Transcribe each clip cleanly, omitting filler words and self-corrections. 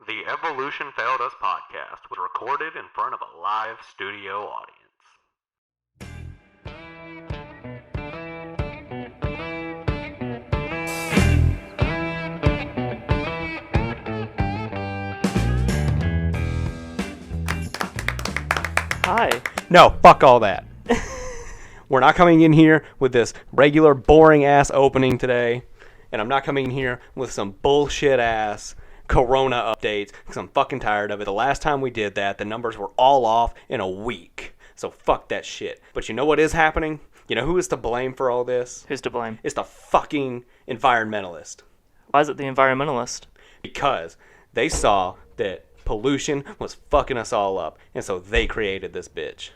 The Evolution Failed Us podcast was recorded in front of a live studio audience. Hi. No, fuck all that. We're not coming in here with this regular boring-ass opening today, and I'm not coming in here with some bullshit-ass Corona updates, because I'm fucking tired of it. The last time we did that, the numbers were all off in a week, so fuck that shit. But you know what is happening? You know who is to blame for all this? Who's to blame? It's the fucking environmentalist. Why is it the environmentalist? Because they saw that pollution was fucking us all up, and so they created this bitch.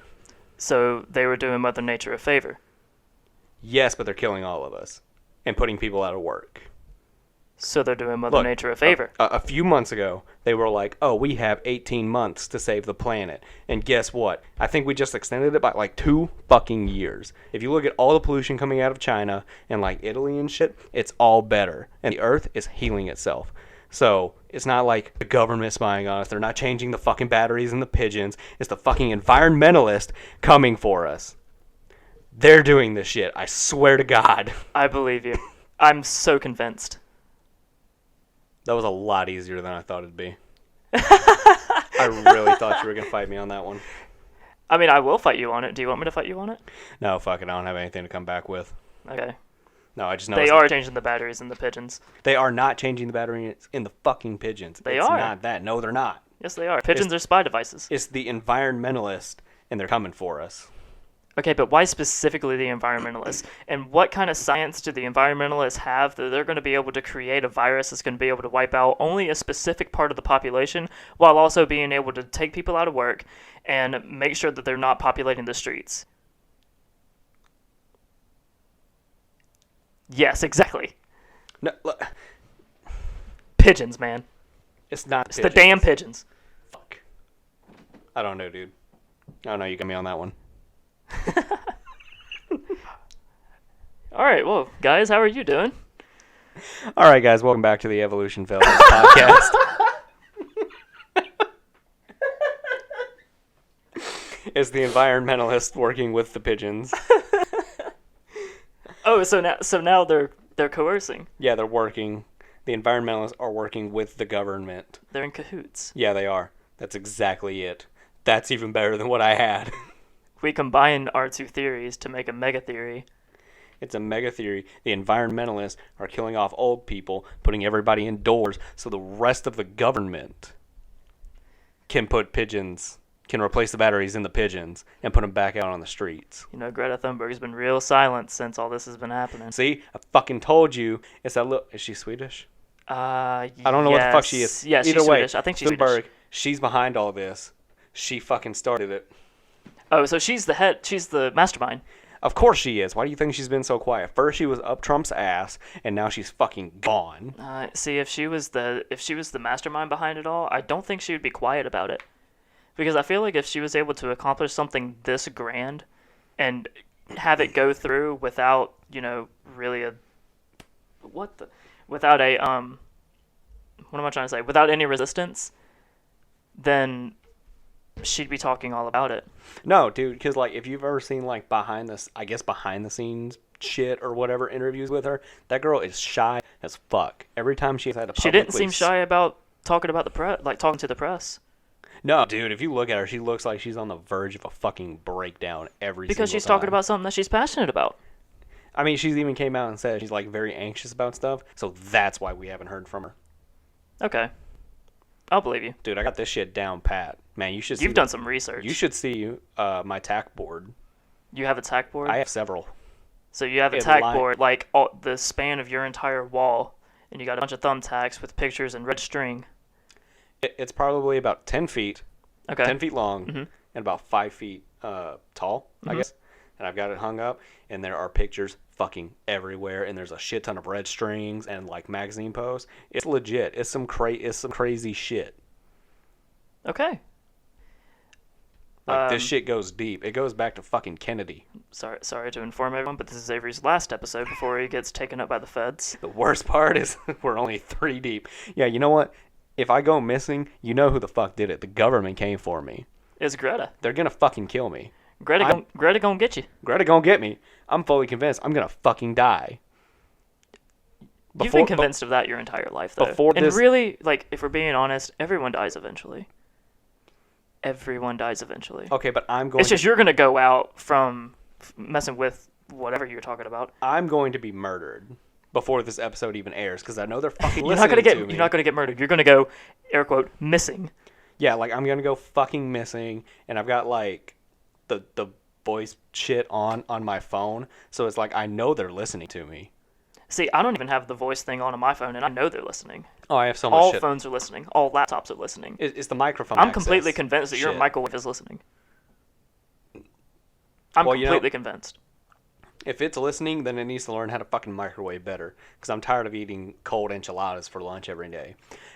So they were doing Mother Nature a favor. Yes, but they're killing all of us and putting people out of work. So they're doing Mother Nature a favor. A few months ago, they were like, oh, we have 18 months to save the planet. And guess what? I think we just extended it by like 2 fucking years. If you look at all the pollution coming out of China and like Italy and shit, it's all better. And the earth is healing itself. So it's not like the government spying on us. They're not changing the fucking batteries in the pigeons. It's the fucking environmentalist coming for us. They're doing this shit. I swear to God. I believe you. I'm so convinced. That was a lot easier than I thought it'd be. I really thought you were going to fight me on that one. I mean, I will fight you on it. Do you want me to fight you on it? No, fuck it. I don't have anything to come back with. Okay. No, I just know They are changing the batteries in the pigeons. They are not changing the batteries in the fucking pigeons. They it's are. Not that. No, they're not. Yes, they are. Pigeons are spy devices. It's the environmentalist, and they're coming for us. Okay, but why specifically the environmentalists? And what kind of science do the environmentalists have that they're going to be able to create a virus that's going to be able to wipe out only a specific part of the population while also being able to take people out of work and make sure that they're not populating the streets? Yes, exactly. No, look, Pigeons, man. it's not It's the damn pigeons. Fuck. I don't know, dude. I don't know. You got me on that one. All right, well, guys, how are you doing? All right, guys. Welcome back to the Evolution Failed Us podcast. It's the environmentalist working with the pigeons. Oh, so now they're coercing. Yeah, they're working. The environmentalists are working with the government. They're in cahoots. Yeah, they are. That's exactly it. That's even better than what I had. We combine our two theories to make a mega theory. It's a mega theory. The environmentalists are killing off old people, putting everybody indoors, so the rest of the government can replace the batteries in the pigeons and put them back out on the streets. You know, Greta Thunberg's been real silent since all this has been happening. See? I fucking told you. It's that little... Is she Swedish? I don't know what the fuck she is. Yeah, Either she's way, Swedish. I think she's Thunberg, Swedish. she's behind all this. She fucking started it. Oh, so she's the head. She's the mastermind. Of course she is. Why do you think she's been so quiet? First she was up Trump's ass, and now she's fucking gone. See, if she was the mastermind behind it all, I don't think she would be quiet about it. Because I feel like if she was able to accomplish something this grand and have it go through without, really without any resistance, then she'd be talking all about it. No, dude, because, if you've ever seen, behind the scenes shit or whatever interviews with her, that girl is shy as fuck. Every time she's had a She didn't seem shy about talking about the press, talking to the press. No, dude, if you look at her, she looks like she's on the verge of a fucking breakdown every because single she's time. talking about something that she's passionate about. I mean, she's even came out and said she's, very anxious about stuff, so that's why we haven't heard from her. Okay. I'll believe you. Dude, I got this shit down pat. Man, you should see... You've done some research. You should see my tack board. You have a tack board? I have several. So you have a tack board, the span of your entire wall, and you got a bunch of thumbtacks with pictures and red string. It's probably about 10 feet. Okay. 10 feet long, mm-hmm. and about 5 feet tall, mm-hmm. I guess. And I've got it hung up, and there are pictures fucking everywhere, and there's a shit ton of red strings and, magazine posts. It's legit. It's some crazy shit. Okay. This shit goes deep. It goes back to fucking Kennedy. Sorry to inform everyone, but this is Avery's last episode before he gets taken up by the feds. The worst part is we're only 3 deep. Yeah, you know what? If I go missing, you know who the fuck did it. The government came for me. It's Greta. They're gonna fucking kill me. Greta gonna get you. Greta gonna get me. I'm fully convinced I'm gonna fucking die. You've been convinced of that your entire life, though. And really, like, if we're being honest, everyone dies eventually. Everyone dies eventually. Okay, but I'm going. It's just you're gonna go out from messing with whatever you're talking about. I'm going to be murdered before this episode even airs because I know they're fucking You're listening to me. You're not gonna get murdered. You're gonna go, air quote, missing. Yeah, like I'm gonna go fucking missing, and I've got like the voice shit on my phone, so it's like I know they're listening to me. See, I don't even have the voice thing on my phone, and I know they're listening. Oh, I have so much All shit. phones are listening. All laptops are listening. It's the microphone. I'm completely convinced that your shit. microwave is listening. I'm completely convinced. If it's listening, then it needs to learn how to fucking microwave better. Because I'm tired of eating cold enchiladas for lunch every day.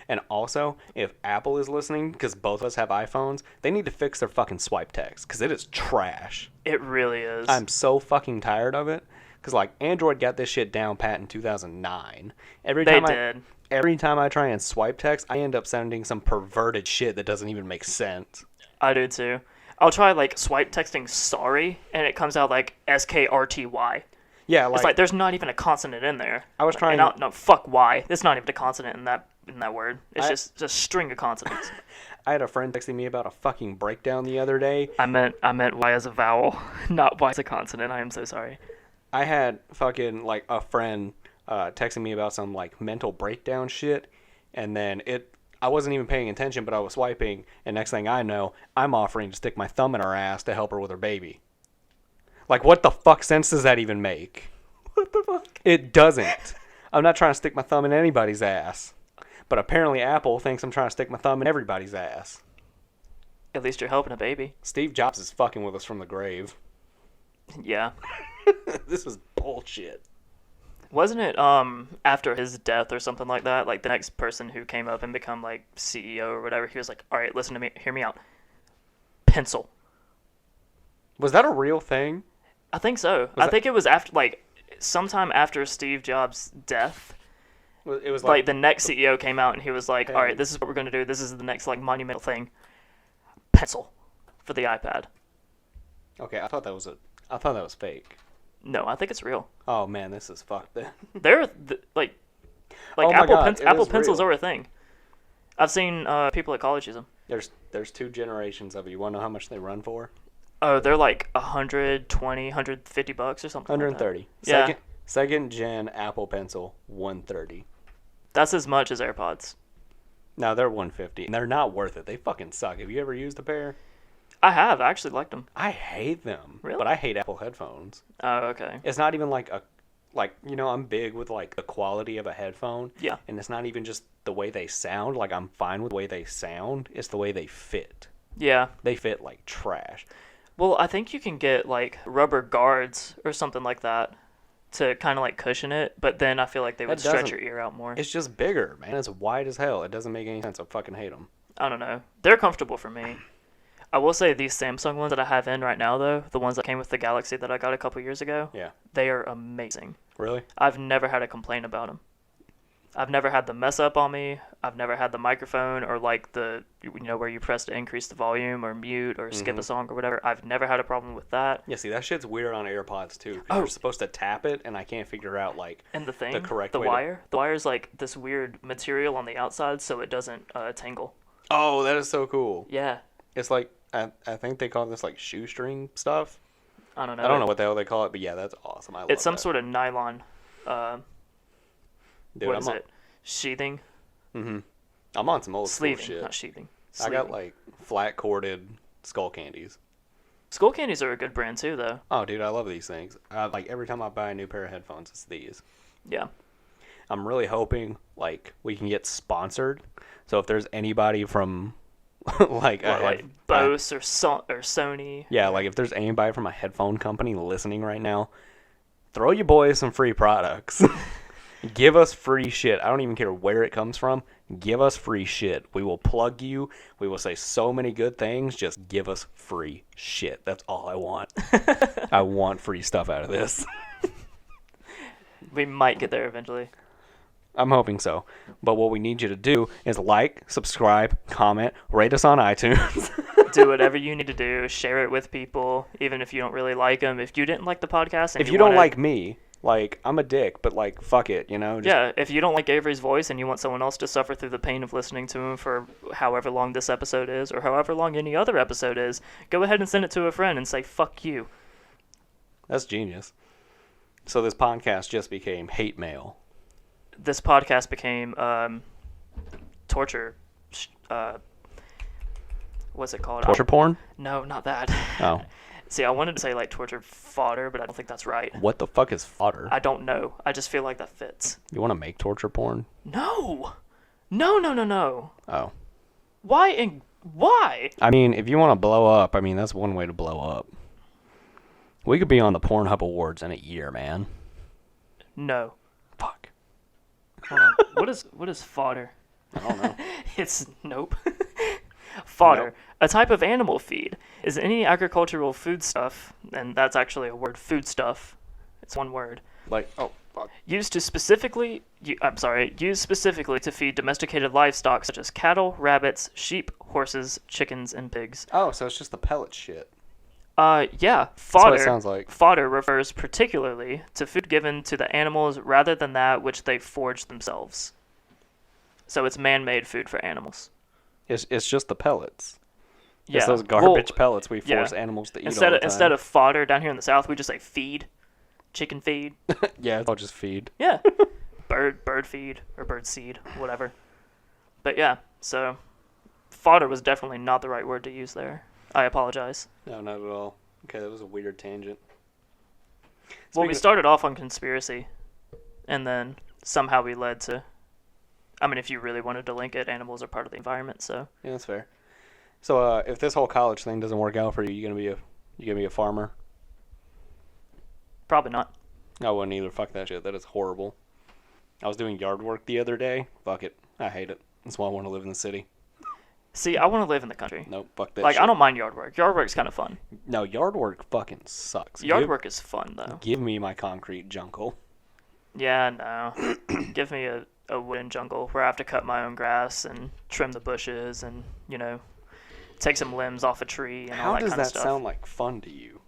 And also, if Apple is listening, because both of us have iPhones, they need to fix their fucking swipe text. Because it is trash. It really is. I'm so fucking tired of it. Because, like, Android got this shit down pat in 2009. Every time I try and swipe text, I end up sending some perverted shit that doesn't even make sense. I do too. I'll try, like, swipe texting sorry, and it comes out like SKRTY. Yeah, like... It's like, there's not even a consonant in there. I was trying... No, fuck Y. There's not even a consonant in that word. It's just a string of consonants. I had a friend texting me about a fucking breakdown the other day. I meant Y as a vowel, not Y as a consonant. I am so sorry. I had fucking, like, a friend texting me about some, like, mental breakdown shit, and then I wasn't even paying attention, but I was swiping, and next thing I know, I'm offering to stick my thumb in her ass to help her with her baby. Like, what the fuck sense does that even make? What the fuck? It doesn't. I'm not trying to stick my thumb in anybody's ass. But apparently Apple thinks I'm trying to stick my thumb in everybody's ass. At least you're helping a baby. Steve Jobs is fucking with us from the grave. Yeah. This is bullshit. Wasn't it after his death or something like that? Like the next person who came up and become like CEO or whatever, he was like, "All right, listen to me, hear me out. Pencil." Was that a real thing? I think so. I think it was after sometime after Steve Jobs' death. It was like the next CEO came out and he was like, hey. "All right, this is what we're gonna do. This is the next like monumental thing. Pencil for the iPad." Okay, I thought that was fake. No, I think it's real. Oh man, this is fucked then. They're like oh Apple pencils real. are a thing. I've seen people at college use them. There's 2 generations of it. You want to know how much they run for? Oh, they're like $120, $150 or something. 130. Like that. Yeah. Second gen Apple Pencil, 130. That's as much as AirPods. No, they're 150. And they're not worth it. They fucking suck. Have you ever used a pair? I have. I actually liked them. I hate them. Really? But I hate Apple headphones. Oh, okay. It's not even I'm big with like the quality of a headphone. Yeah. And it's not even just the way they sound. Like I'm fine with the way they sound. It's the way they fit. Yeah. They fit like trash. Well, I think you can get like rubber guards or something like that to kind of like cushion it, but then I feel like they would stretch your ear out more. It's just bigger, man. It's wide as hell. It doesn't make any sense. I fucking hate them. I don't know. They're comfortable for me. I will say these Samsung ones that I have in right now, though, the ones that came with the Galaxy that I got a couple years ago, yeah, they are amazing. Really? I've never had a complaint about them. I've never had them mess up on me. I've never had the microphone or like the, where you press to increase the volume or mute or skip a song or whatever. I've never had a problem with that. Yeah, see, that shit's weird on AirPods too. You're supposed to tap it, and I can't figure out like and the thing, the correct the way wire. The wire's like this weird material on the outside, so it doesn't tangle. Oh, that is so cool. Yeah. It's like I think they call this like shoestring stuff. I don't know. I don't know what the hell they call it, but yeah, that's awesome. I love it's some that. sort of nylon. Dude, what is it? Sheathing. I'm on some old sleeving, school shit. Not sheathing. I got like flat corded skull candies. Skull candies are a good brand too, though. Oh, dude, I love these things. Like every time I buy a new pair of headphones, it's these. Yeah. I'm really hoping like we can get sponsored. So if there's anybody from like Bose or Sony. Yeah, like if there's anybody from a headphone company listening right now, throw your boys some free products. Give us free shit. I don't even care where it comes from. Give us free shit. We will plug you. We will say so many good things. Just give us free shit. That's all I want. I want free stuff out of this. We might get there eventually. I'm hoping so. But what we need you to do is like, subscribe, comment, rate us on iTunes. Do whatever you need to do. Share it with people, even if you don't really like them. If you didn't like the podcast, and If you don't like me, like, I'm a dick, but, like, fuck it, you know? Yeah, if you don't like Avery's voice and you want someone else to suffer through the pain of listening to him for however long this episode is, or however long any other episode is, go ahead and send it to a friend and say, fuck you. That's genius. So this podcast just became hate mail. This podcast became torture. What's it called? Torture porn? No, not that. Oh. See, I wanted to say like torture fodder, but I don't think that's right. What the fuck is fodder? I don't know. I just feel like that fits. You want to make torture porn? No. No. Oh. Why? I mean, if you want to blow up, I mean, that's one way to blow up. We could be on the Pornhub Awards in a year, man. No. Fuck. Hold on. What is fodder? I don't know. It's nope. Fodder, Nope. a type of animal feed, is any agricultural foodstuff, and that's actually a word, foodstuff. It's one word. Like, oh, fuck. Used specifically to feed domesticated livestock such as cattle, rabbits, sheep, horses, chickens, and pigs. Oh, so it's just the pellet shit. Yeah, That's fodder. what it sounds like. Fodder refers particularly to food given to the animals rather than that which they forage themselves. So it's man-made food for animals. It's just the pellets. Yeah. It's those garbage Well, pellets we yeah. force animals to eat all the time. Instead of fodder down here in the South, we just say feed. Chicken feed. Yeah, it's all just feed. Yeah. bird feed or bird seed, whatever. But yeah, so fodder was definitely not the right word to use there. I apologize. No, not at all. Okay, that was a weird tangent. Well, we started off on conspiracy, and then somehow we led to... I mean, if you really wanted to link it, animals are part of the environment, so... Yeah, that's fair. So, if this whole college thing doesn't work out for you, you gonna be a farmer? Probably not. I wouldn't either. Fuck that shit. That is horrible. I was doing yard work the other day. Fuck it. I hate it. That's why I want to live in the city. See, I want to live in the country. Nope, fuck that Like, shit. I don't mind yard work. Yard work's kind of fun. No, yard work fucking sucks. Yard work is fun, though. Give me my concrete jungle. Yeah, no. Give me a wooden jungle where I have to cut my own grass and trim the bushes and, take some limbs off a tree and all that kind of stuff. How does that sound like fun to you?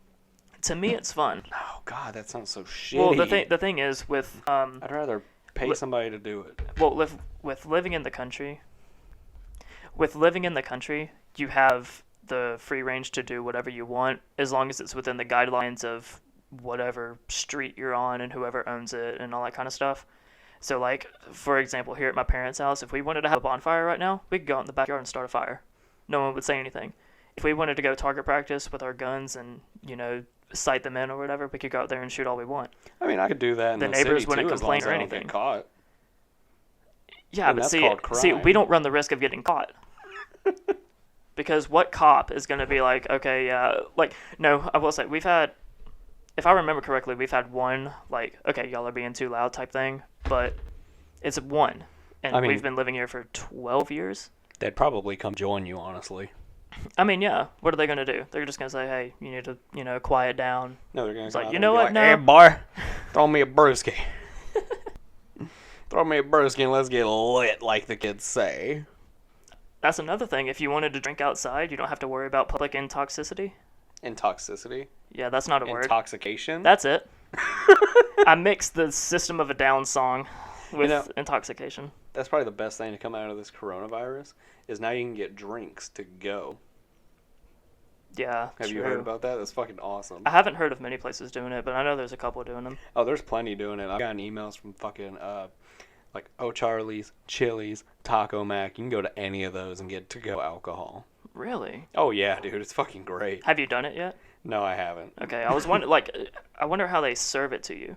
To me, it's fun. Oh, God, that sounds so shitty. Well, the thing is with... I'd rather pay somebody to do it. Well, with living in the country... With living in the country, you have the free range to do whatever you want, as long as it's within the guidelines of whatever street you're on and whoever owns it and all that kind of stuff. So, like, for example, here at my parents' house, if we wanted to have a bonfire right now, we could go out in the backyard and start a fire. No one would say anything. If we wanted to go target practice with our guns and, sight them in or whatever, we could go out there and shoot all we want. I mean, I could do that in the neighbors city, wouldn't too, complain as long or as I don't anything. get caught. Yeah, And but that's see, called crime. we don't run the risk of getting caught. Because what cop is going to be like, okay, yeah, like, no, I will say, if I remember correctly, we've had one, like, okay, y'all are being too loud type thing, but it's one. And I mean, we've been living here for 12 years. They'd probably come join you, honestly. I mean, yeah, what are they going to do? They're just going to say, hey, you need to, quiet down. No, they're going to like, come you out know and what, be like, no. hey, boy, throw me a brewski. Throw me a brewski and let's get lit, like the kids say. That's another thing. If you wanted to drink outside, you don't have to worry about public intoxicity. Intoxicity? Yeah, that's not a word. Intoxication? That's it. I mixed the System of a Down song with intoxication. That's probably the best thing to come out of this coronavirus, is now you can get drinks to go. Yeah, Have you heard about that? That's fucking awesome. I haven't heard of many places doing it, but I know there's a couple doing them. Oh, there's plenty doing it. I've gotten emails from fucking, like, O'Charlie's, Chili's, Taco Mac. You can go to any of those and get to-go alcohol. Really? Oh, yeah, dude. It's fucking great. Have you done it yet? No, I haven't. Okay, I was wondering, I wonder how they serve it to you.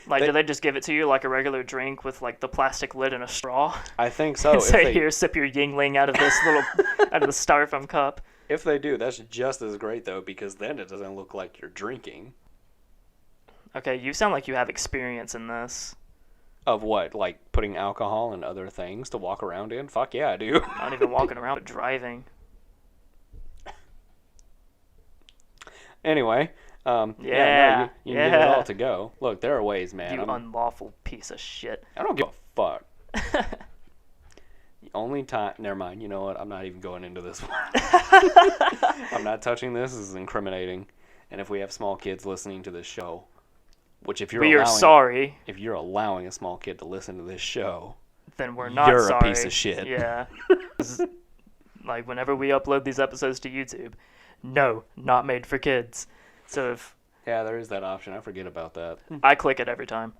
Like, do they just give it to you like a regular drink with, like, the plastic lid and a straw? I think so. And say, here, sip your Yingling out of this out of the styrofoam cup. If they do, that's just as great, though, because then it doesn't look like you're drinking. Okay, you sound like you have experience in this. Of what? Like putting alcohol and other things to walk around in? Fuck yeah, I do. Not even walking around, but driving. Anyway, you can get it all to go. Look, there are ways, man. You unlawful piece of shit. I don't give a fuck. The only time... Never mind. You know what? I'm not even going into this one. I'm not touching this. This is incriminating. And if we have small kids listening to this show, which if you're We are allowing, sorry. if you're allowing a small kid to listen to this show, Then we're not you're sorry. a piece of shit. Yeah. Like, whenever we upload these episodes to YouTube, no, not made for kids. So if Yeah, there is that option. I forget about that. I click it every time.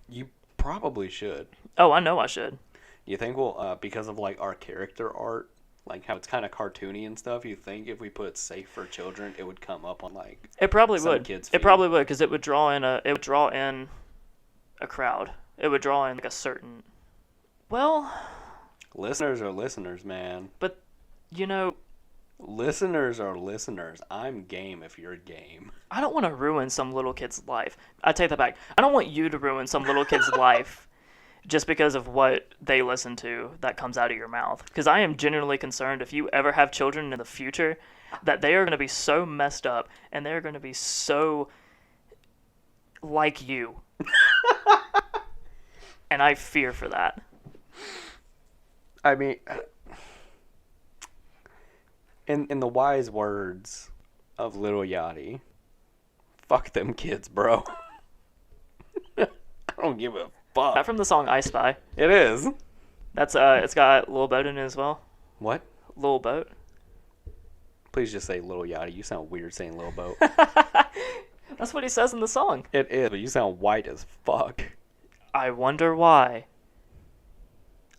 You probably should. Oh, I know I should. You think we'll, because of like our character art, like how it's kind of cartoony and stuff, you think if we put safe for children, it would come up on like It probably some would. kids' It feed? probably would, because it would draw in a crowd. It would draw in like a certain. Well, Listeners are listeners, man. but you know, Listeners are listeners. I'm game if you're game. I don't want to ruin some little kid's life. I take that back. I don't want you to ruin some little kid's life just because of what they listen to that comes out of your mouth. Because I am genuinely concerned if you ever have children in the future that they are going to be so messed up and they're going to be so like you. And I fear for that. I mean, in the wise words of Little Yachty, fuck them kids, bro. I don't give a fuck. That from the song I Spy. It is. That's it's got Lil Boat in it as well. What? Lil Boat. Please just say Little Yachty. You sound weird saying Little Boat. That's what he says in the song. It is, but you sound white as fuck. I wonder why.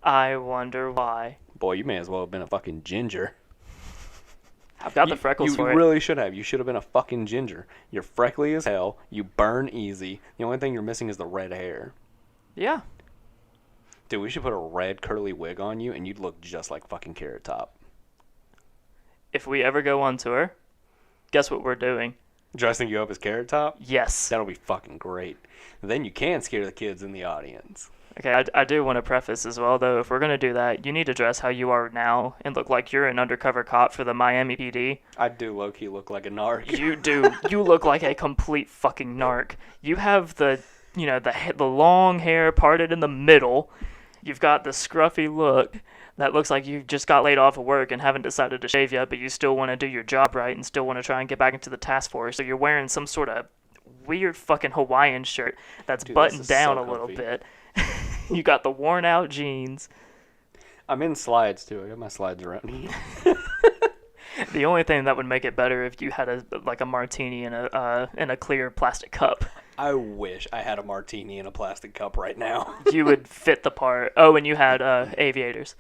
I wonder why. Boy, you may as well have been a fucking ginger. I've got the freckles you for it. really should have. You should have been a fucking ginger. You're freckly as hell. You burn easy. The only thing you're missing is the red hair. Yeah. Dude, we should put a red curly wig on you and you'd look just like fucking Carrot Top. If we ever go on tour, guess what we're doing? Dressing you up as Carrot Top? Yes. That'll be fucking great. Then you can scare the kids in the audience. Okay, I do want to preface as well, though, if we're going to do that, you need to dress how you are now and look like you're an undercover cop for the Miami PD. I do low-key look like a narc. You do. You look like a complete fucking narc. You have the long hair parted in the middle. You've got the scruffy look that looks like you just got laid off of work and haven't decided to shave yet, but you still want to do your job right and still want to try and get back into the task force. So you're wearing some sort of weird fucking Hawaiian shirt that's Dude, buttoned this is down so a little comfy. bit. You got the worn out jeans. I'm in slides, too. I got my slides around me. The only thing that would make it better if you had a martini in a clear plastic cup. I wish I had a martini in a plastic cup right now. You would fit the part. Oh, and you had aviators.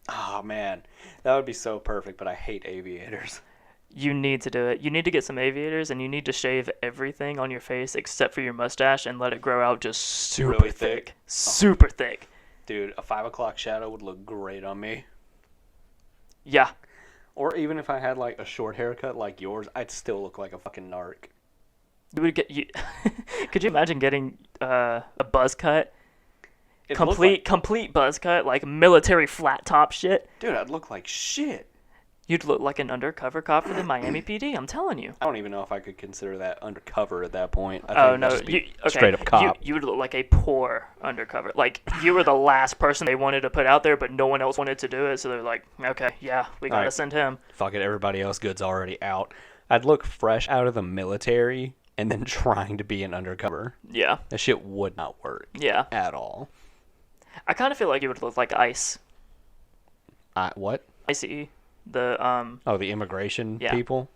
Oh, man. That would be so perfect, but I hate aviators. You need to do it. You need to get some aviators, and you need to shave everything on your face except for your mustache and let it grow out just super Really thick. thick? Super thick. Dude, a 5 o'clock shadow would look great on me. Yeah. Or even if I had, like, a short haircut like yours, I'd still look like a fucking narc. You would get you. Could you imagine getting a buzz cut? It'd look Complete buzz cut, like military flat top shit. Dude, I'd look like shit. You'd look like an undercover cop for the Miami PD. I'm telling you. I don't even know if I could consider that undercover at that point. I think Oh it'd no! just be Okay. straight up cop. You would look like a poor undercover. Like you were the last person they wanted to put out there, but no one else wanted to do it. So they're like, okay, yeah, we gotta Alright. send him. Fuck it, everybody else good's already out. I'd look fresh out of the military and then trying to be an undercover. Yeah, That shit would not work yeah. at all. I kind of feel like you would look like ICE. What? ICE. The Oh, the immigration Yeah. people?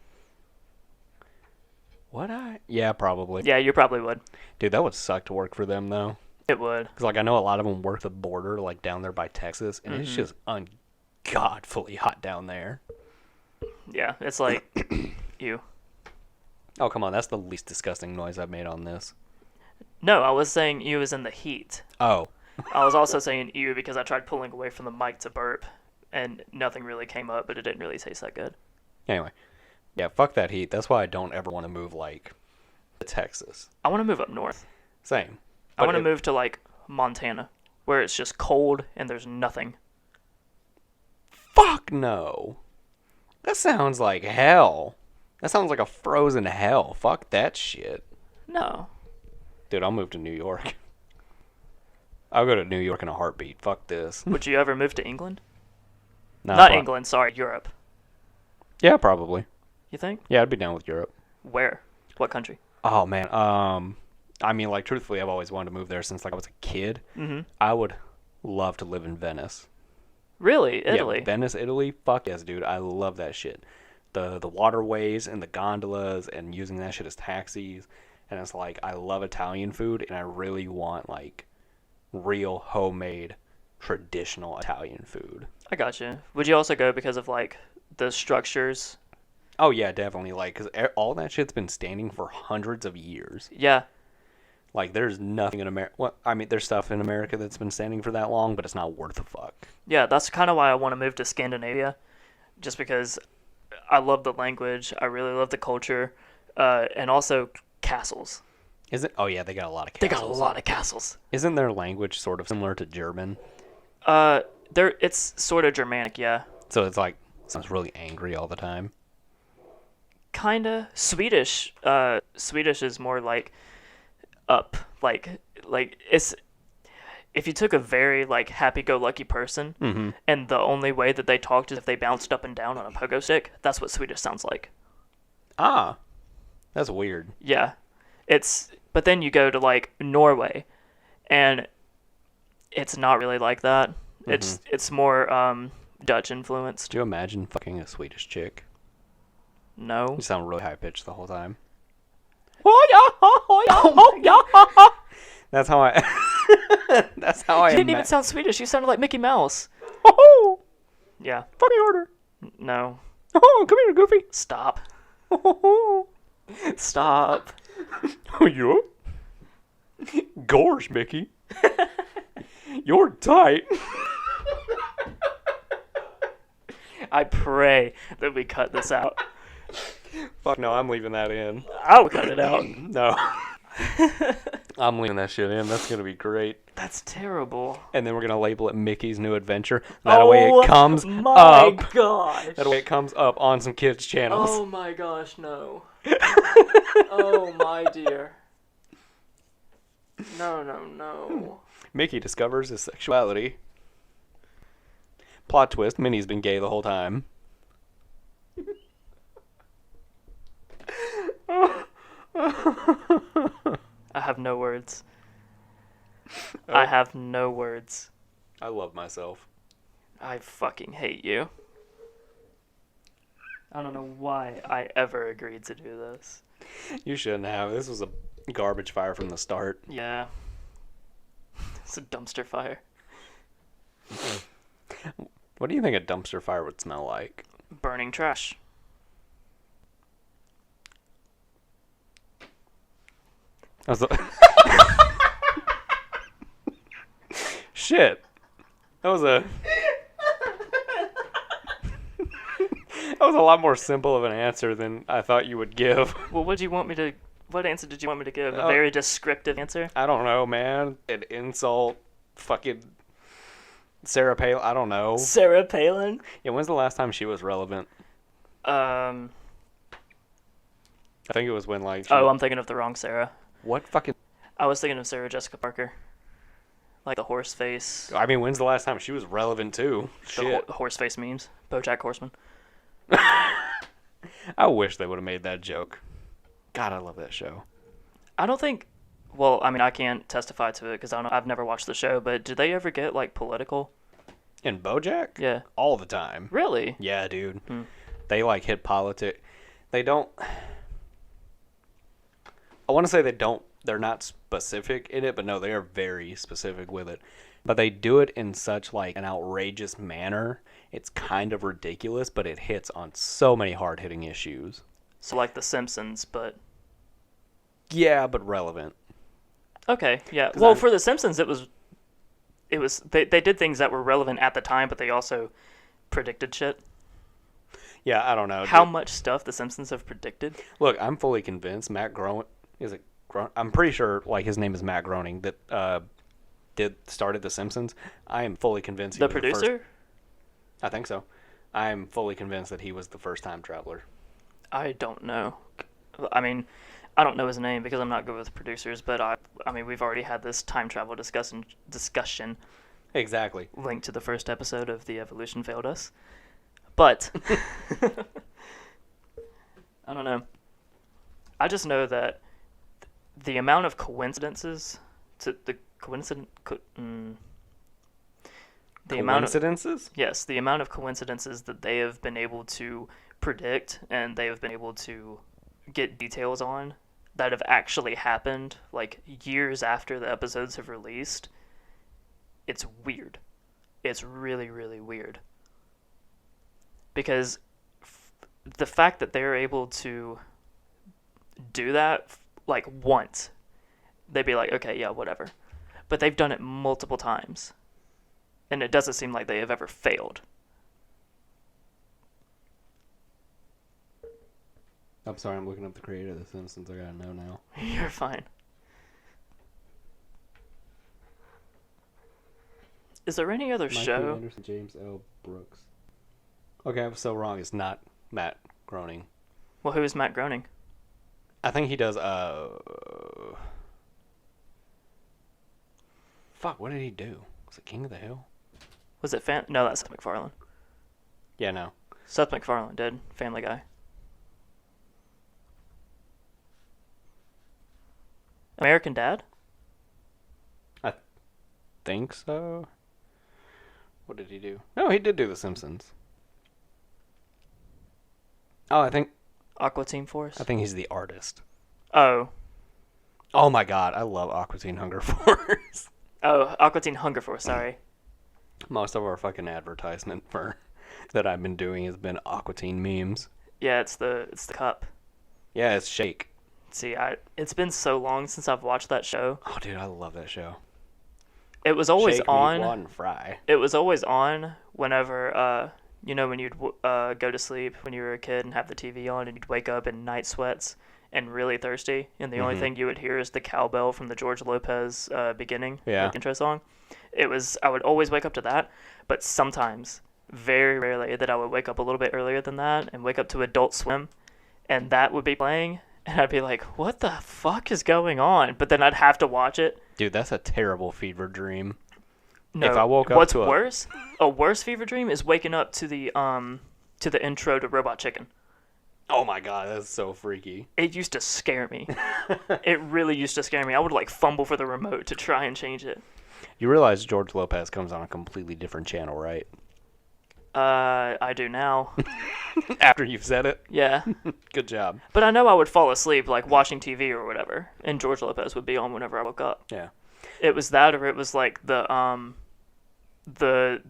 Yeah, probably. Yeah, you probably would. Dude, that would suck to work for them, though. It would. Because, like, I know a lot of them work the border, like, down there by Texas, and it's just ungodfully hot down there. Yeah, it's like you. Oh, come on, that's the least disgusting noise I've made on this. No, I was saying you was in the heat. Oh. I was also saying ew because I tried pulling away from the mic to burp, and nothing really came up, but it didn't really taste that good. Anyway. Yeah, fuck that heat. That's why I don't ever want to move, like, to Texas. I want to move up north. Same. I want to move to, like, Montana, where it's just cold and there's nothing. Fuck no. That sounds like hell. That sounds like a frozen hell. Fuck that shit. No. Dude, I'll move to New York. I'll go to New York in a heartbeat. Fuck this. Would you ever move to England? Nah, Not England, sorry, Europe. Yeah, probably. You think? Yeah, I'd be down with Europe. Where? What country? Oh man. I mean, like, truthfully, I've always wanted to move there since like I was a kid. Mm-hmm. I would love to live in Venice. Really? Italy? Yeah, Venice, Italy. Fuck yes, dude. I love that shit. The waterways and the gondolas and using that shit as taxis. And it's like, I love Italian food, and I really want like real homemade traditional Italian food. I got you. Would you also go because of like the structures? Oh yeah, definitely. Like, cause all that shit's been standing for hundreds of years. Yeah. Like, there's nothing in America. Well, I mean, there's stuff in America that's been standing for that long, but it's not worth a fuck. Yeah, that's kind of why I want to move to Scandinavia, just because I love the language, I really love the culture, and also castles. Is it? Oh yeah, they got a lot of They castles. got a lot of castles. Isn't their language sort of similar to German? It's sort of Germanic, yeah. So it's like, sounds really angry all the time. Kinda. Swedish. Swedish is more like up, like it's. If you took a very like happy-go-lucky person, Mm-hmm. and the only way that they talked is if they bounced up and down on a pogo stick, that's what Swedish sounds like. Ah, that's weird. Yeah, but then you go to like Norway, and it's not really like that. It's more Dutch influenced. Do you imagine fucking a Swedish chick? No. You sound really high pitched the whole time. That's how I. That's how I. You didn't even sound Swedish. You sounded like Mickey Mouse. Oh, Yeah. fucking harder. No. Oh, come here, Goofy. Stop. Oh, Stop. yeah. Gosh, Mickey. You're tight. I pray that we cut this out. Fuck no, I'm leaving that in. I'll cut it out. No. I'm leaving that shit in. That's gonna be great. That's terrible. And then we're gonna label it Mickey's New Adventure. That way it comes my up. gosh. That way it comes up on some kids' channels. Oh my gosh, no. Oh my dear. No. Mickey discovers his sexuality. Plot twist, Minnie's been gay the whole time. I have no words. I have no words. I love myself. I fucking hate you. I don't know why I ever agreed to do this. You shouldn't have. This was a garbage fire from the start. Yeah. It's a dumpster fire. What do you think a dumpster fire would smell like? Burning trash. That was Shit. That was a... That was a lot more simple of an answer than I thought you would give. Well, what answer did you want me to give? A very descriptive answer? I don't know, man. An insult. Fucking Sarah Palin. I don't know. Sarah Palin? Yeah, when's the last time she was relevant? I think it was when, like... I'm thinking of the wrong Sarah. What fucking... I was thinking of Sarah Jessica Parker. Like the horse face. I mean, when's the last time she was relevant, too? Shit. The horse face memes. BoJack Horseman. I wish they would have made that joke. God, I love that show. I don't think... Well, I mean, I can't testify to it because I've never watched the show, but did they ever get, like, political? In BoJack? Yeah. All the time. Really? Yeah, dude. They, like, hit politics. They don't... I want to say they're not specific in it, but no, they are very specific with it. But they do it in such, like, an outrageous manner. It's kind of ridiculous, but it hits on so many hard-hitting issues. So like The Simpsons, but... Yeah, but relevant. Okay, yeah. Well, for The Simpsons, it was they did things that were relevant at the time, but they also predicted shit. Yeah, I don't know. How much stuff The Simpsons have predicted? Look, I'm fully convinced Matt Groening... I'm pretty sure, like, his name is Matt Groening, that started The Simpsons. I am fully convinced... The producer? I think so. I'm fully convinced that he was the first time traveler. I don't know. I mean, I don't know his name because I'm not good with producers, but I mean, we've already had this time travel discussion Exactly. linked to the first episode of The Evolution Failed Us. But I don't know. I just know that the amount of coincidences to the Coincidences? yes, the amount of coincidences that they have been able to predict and they have been able to get details on that have actually happened like years after the episodes have released. It's weird. It's really, really weird. Because the fact that they're able to do that like once, they'd be like, okay, yeah, whatever. But they've done it multiple times. And it doesn't seem like they have ever failed. I'm sorry, I'm looking up the creator of The Simpsons. I gotta know now. You're fine. Is there any other Michael show? Anderson, James L. Brooks. Okay, I was so wrong. It's not Matt Groening. Well, who is Matt Groening? I think he does, Fuck, what did he do? Was it King of the Hill? Was it No, that's Seth MacFarlane. Yeah, no. Seth MacFarlane did Family Guy. American Dad? I think so. What did he do? No, he did do The Simpsons. Oh, I think Aqua Teen Force? he's the artist. Oh. Oh my god, I love Aqua Teen Hunger Force. Oh, Aqua Teen Hunger Force, sorry. Most of our fucking advertisement for that I've been doing has been Aqua Teen memes. Yeah, it's the cup. Yeah, it's Shake. See, it's been so long since I've watched that show. Oh, dude, I love that show. It was always Shake, on. Meat, Wad, and Fry. It was always on whenever, when you'd go to sleep when you were a kid and have the TV on and you'd wake up in night sweats and really thirsty, and the only thing you would hear is the cowbell from the George Lopez beginning, like, intro song. I would always wake up to that, but sometimes, very rarely, that I would wake up a little bit earlier than that and wake up to Adult Swim, and that would be playing, and I'd be like, what the fuck is going on? But then I'd have to watch it. Dude, that's a terrible fever dream. No, if I woke up what's to worse? A worse fever dream is waking up to the intro to Robot Chicken. Oh my god, that's so freaky. It used to scare me. It really used to scare me. I would like fumble for the remote to try and change it. You realize George Lopez comes on a completely different channel, right? I do now. After you've said it? Yeah. Good job. But I know I would fall asleep like watching TV or whatever, and George Lopez would be on whenever I woke up. Yeah. It was that, or it was like the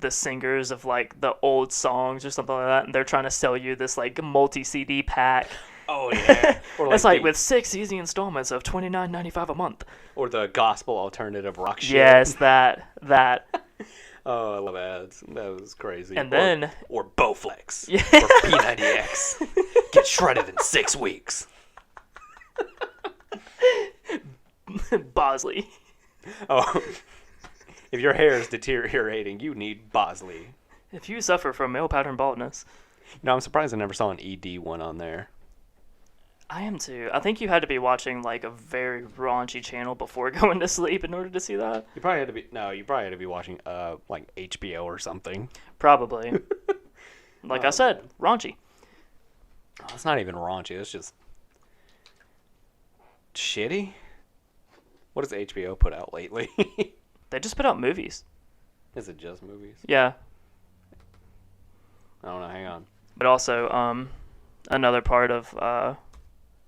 singers of like the old songs or something like that, and they're trying to sell you this like multi-CD pack. Oh yeah. Or It's like with 6 easy installments of $29.95 a month. Or the gospel alternative rock shit. Yes, that. Oh, I love ads. That was crazy. And then... Or Bowflex. Yeah. Or P90X. Get shredded in 6 weeks. Bosley. Oh. If your hair is deteriorating, you need Bosley. If you suffer from male pattern baldness... No, I'm surprised I never saw an ED one on there. I am too. I think you had to be watching like a very raunchy channel before going to sleep in order to see that. You probably had to be watching like HBO or something. Probably. Like I said, raunchy. Oh, it's not even raunchy. It's just shitty. What does HBO put out lately? They just put out movies. Is it just movies? Yeah. I don't know. Hang on. But also, another part of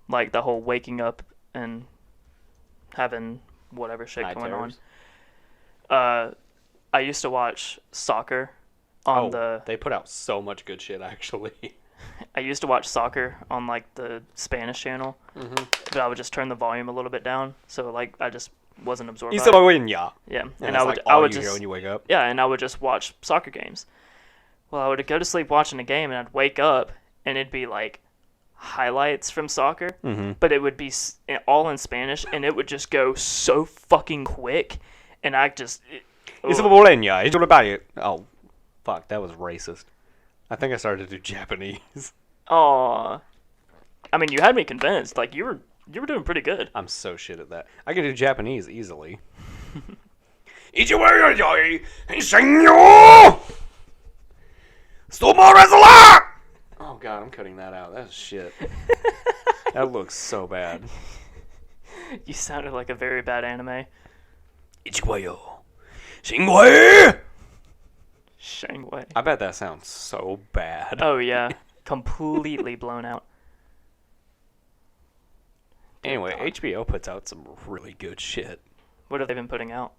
like the whole waking up and having whatever shit Night going terrors. on. I used to watch soccer on They put out so much good shit, actually. I used to watch soccer on like the Spanish channel, but I would just turn the volume a little bit down, so like I just wasn't absorbed. by it. Yeah, And I would just hear when you wake up. Yeah, and I would just watch soccer games. Well, I would go to sleep watching a game, and I'd wake up, and it'd be like highlights from soccer, but it would be all in Spanish, and it would just go so fucking quick, and I just... It's Bologna. It's all about it. Oh, fuck, that was racist. I think I started to do Japanese. Aw. I mean, you had me convinced. Like, you were You were doing pretty good. I'm so shit at that. I can do Japanese easily. Ichiwa Senyo! Oh god, I'm cutting that out. That's shit. That looks so bad. You sounded like a very bad anime. Ichiwa Shingway! Shangwei. I bet that sounds so bad. Oh yeah, completely blown out. Anyway, HBO puts out some really good shit. What have they been putting out?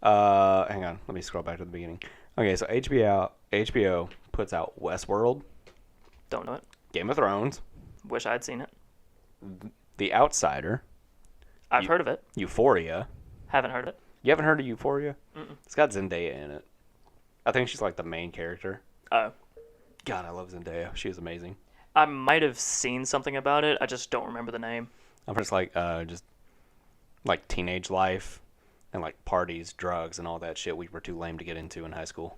Hang on, let me scroll back to the beginning. Okay, so HBO puts out Westworld, Don't know it. Game of Thrones, Wish I'd seen it. The Outsider, I've heard of it. Euphoria. Haven't heard of it. You haven't heard of Euphoria? Mm-mm. It's got Zendaya in it. I think she's like the main character. Oh. God, I love Zendaya. She is amazing. I might have seen something about it. I just don't remember the name. I'm just like teenage life and like parties, drugs, and all that shit we were too lame to get into in high school.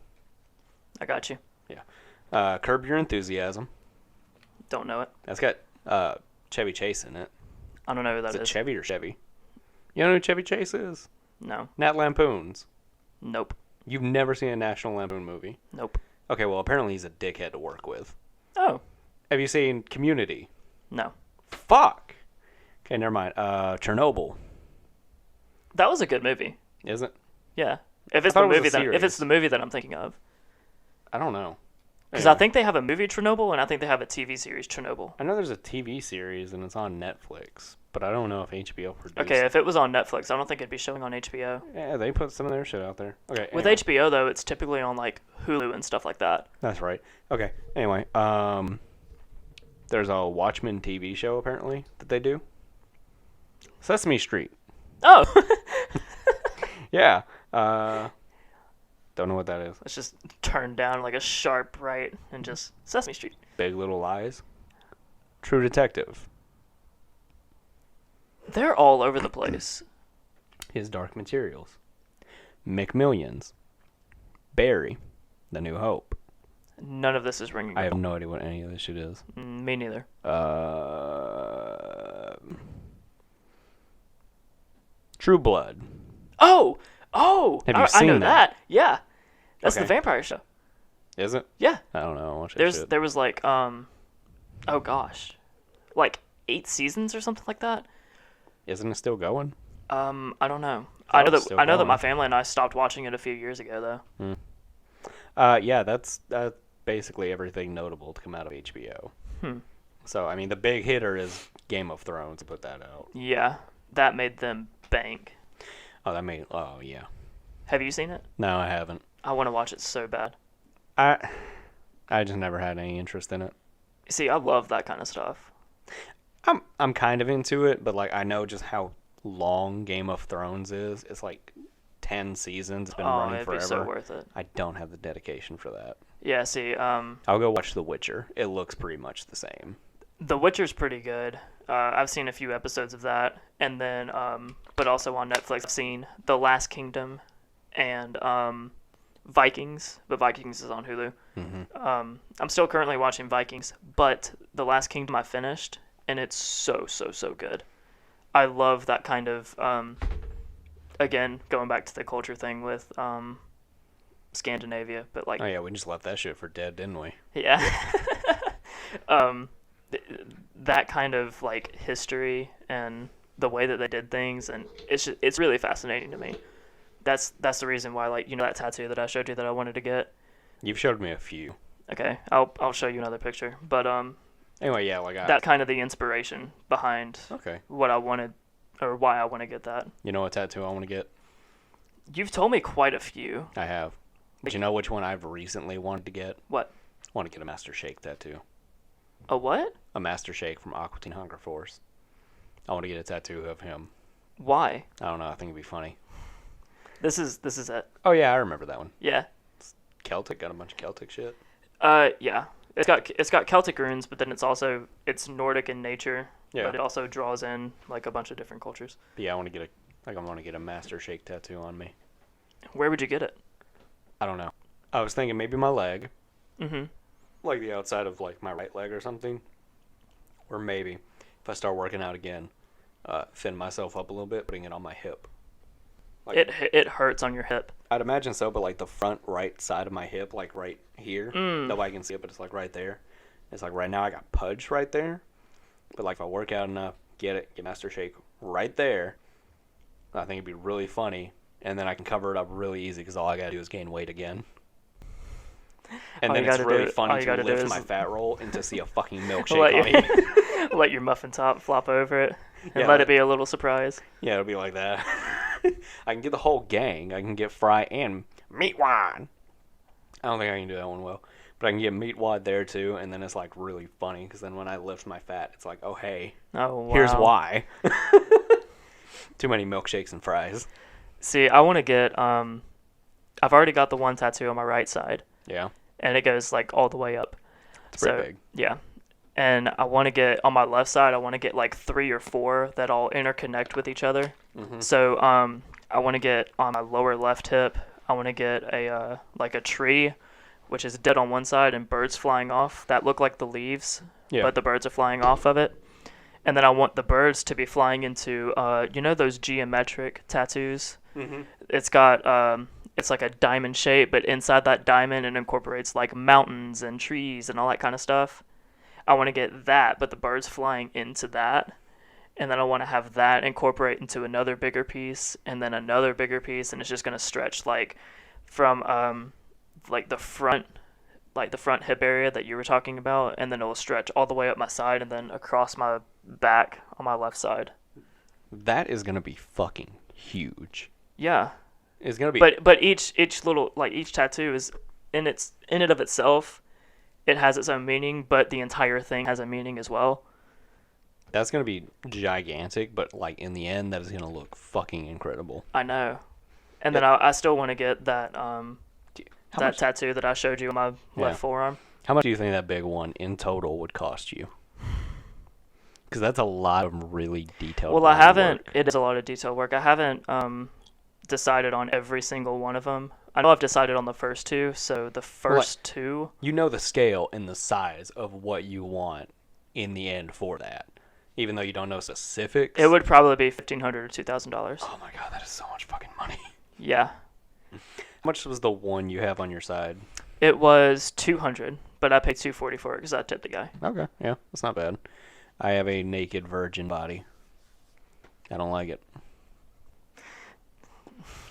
I got you. Yeah. Curb Your Enthusiasm. Don't know it. That's got Chevy Chase in it. I don't know who that Is it is. Chevy or Chevy? You know who Chevy Chase is? No. Nat Lampoon's. Nope. You've never seen a National Lampoon movie? Nope. Okay, well, apparently he's a dickhead to work with. Oh. Have you seen Community? No. Fuck! Okay, never mind. Chernobyl. That was a good movie. Is it? Yeah. If it's thought the it was a movie that series. if it's the movie that I'm thinking of. I don't know. Because I think they have a movie Chernobyl and I think they have a TV series Chernobyl. I know there's a TV series and it's on Netflix, but I don't know if HBO produced Okay, if it was on Netflix, I don't think it'd be showing on HBO. Yeah, they put some of their shit out there. Okay. With anyway. HBO though, it's typically on like Hulu and stuff like that. That's right. Okay. Anyway, there's a Watchmen TV show apparently that they do. Sesame Street. Oh. Yeah. Don't know what that is. Let's just turn down like a sharp right and just Sesame Street. Big Little Lies. True Detective. They're all over the place. His Dark Materials. McMillions. Barry. The New Hope. None of this is ringing. I have no idea what any of this shit is. Me neither. True Blood. Oh, Have you I seen know that? that. Yeah, that's Okay. the vampire show. Is it? Yeah, I don't know. Watch that shit. there was like oh gosh, like 8 seasons or something like that. Isn't it still going? I don't know. I I thought know it was that still I know that going. my family and I stopped watching it a few years ago though. Yeah, that's basically everything notable to come out of HBO. So, I mean, the big hitter is Game of Thrones, to put that out. Yeah, that made them bank. Oh, yeah. Have you seen it? No, I haven't. I want to watch it so bad. I just never had any interest in it. See, I love that kind of stuff. I'm kind of into it, but, like, I know just how long Game of Thrones is. It's like 10 seasons. It's been running it'd forever. be so worth it. I don't have the dedication for that. Yeah, see, I'll go watch The Witcher. It looks pretty much the same. The Witcher's pretty good. I've seen a few episodes of that, and then, but also on Netflix, I've seen The Last Kingdom and Vikings, but Vikings is on Hulu. I'm still currently watching Vikings, but The Last Kingdom I finished, and it's so good. I love that kind of, again, going back to the culture thing with Scandinavia, but like, Oh, yeah, we just left that shit for dead, didn't we? yeah. That kind of like history and the way that they did things, and it's really fascinating to me. That's the reason why, like, you know, that tattoo that I showed you that I wanted to get. You've showed me a few. Okay, I'll show you another picture. But Anyway, yeah, like that's kind of the inspiration behind Okay. what I wanted or why I want to get that. You know what tattoo I want to get? You've told me quite a few. I have. But you know which one I've recently wanted to get? What? I want to get a Master Shake tattoo. A what? A Master Shake from Aqua Teen Hunger Force. I want to get a tattoo of him. Why? I don't know. I think it'd be funny. This is it. Oh, yeah, I remember that one. Yeah. Celtic. Got a bunch of Celtic shit. Yeah. It's got Celtic runes, but then it's Nordic in nature. Yeah. But it also draws in like a bunch of different cultures. But yeah, I want to get a Master Shake tattoo on me. Where would you get it? I don't know. I was thinking maybe my leg. Mm-hmm. Like the outside of like my right leg or something. Or maybe if I start working out again, thin myself up a little bit, putting it on my hip. Like, It hurts on your hip. I'd imagine so, but like the front right side of my hip, like right here, nobody can see it, but it's like right there. It's like right now I got pudge right there, but like if I work out enough, get Master Shake right there, I think it'd be really funny, and then I can cover it up really easy because all I gotta do is gain weight again. And All then you it's gotta really do- funny all you to gotta do lift is- my fat roll and to see a fucking Let milkshake on me. let your muffin top flop over it and Yeah, let it be a little surprise. Yeah, it'll be like that. I can get the whole gang. I can get Fry and Meat Wad. I don't think I can do that one well. But I can get Meat Wad there too, and then it's like really funny because then when I lift my fat, it's like, oh hey, Oh wow. here's why. Too many milkshakes and fries. See, I want to get I've already got the one tattoo on my right side, Yeah, and it goes like all the way up. it's pretty big. Yeah. And I want to get on my left side. I want to get like 3 or 4 that all interconnect with each other. Mm-hmm. So I want to get on my lower left hip. I want to get a like a tree, which is dead on one side and birds flying off that look like the leaves, Yeah. but the birds are flying off of it. And then I want the birds to be flying into you know those geometric tattoos. Mm-hmm. It's got it's like a diamond shape, but inside that diamond it incorporates like mountains and trees and all that kind of stuff. I want to get that, but the birds flying into that. And then I want to have that incorporate into another bigger piece, and then another bigger piece, and it's just going to stretch like from like the front hip area that you were talking about, and then it will stretch all the way up my side and then across my back on my left side. That is gonna be fucking huge. Yeah. It's gonna be. But each little like each tattoo is in it of itself, it has its own meaning, but the entire thing has a meaning as well. That's gonna be gigantic, but like in the end, that is gonna look fucking incredible. I know. And then I still want to get that How that tattoo that I showed you on my left forearm. How much do you think that big one in total would cost you? Because that's a lot of really detailed. Well, I line haven't. work. It is a lot of detailed work. I haven't decided on every single one of them. I know I've decided on the first 2. So the first 2. You know the scale and the size of what you want in the end for that, even though you don't know specifics. It would probably be $1,500 or $2,000. Oh my god, that is so much fucking money. Yeah. How much was the one you have on your side? It was $200, but I paid $240 for it because I tipped the guy. Okay, yeah, that's not bad. I have a naked virgin body. I don't like it.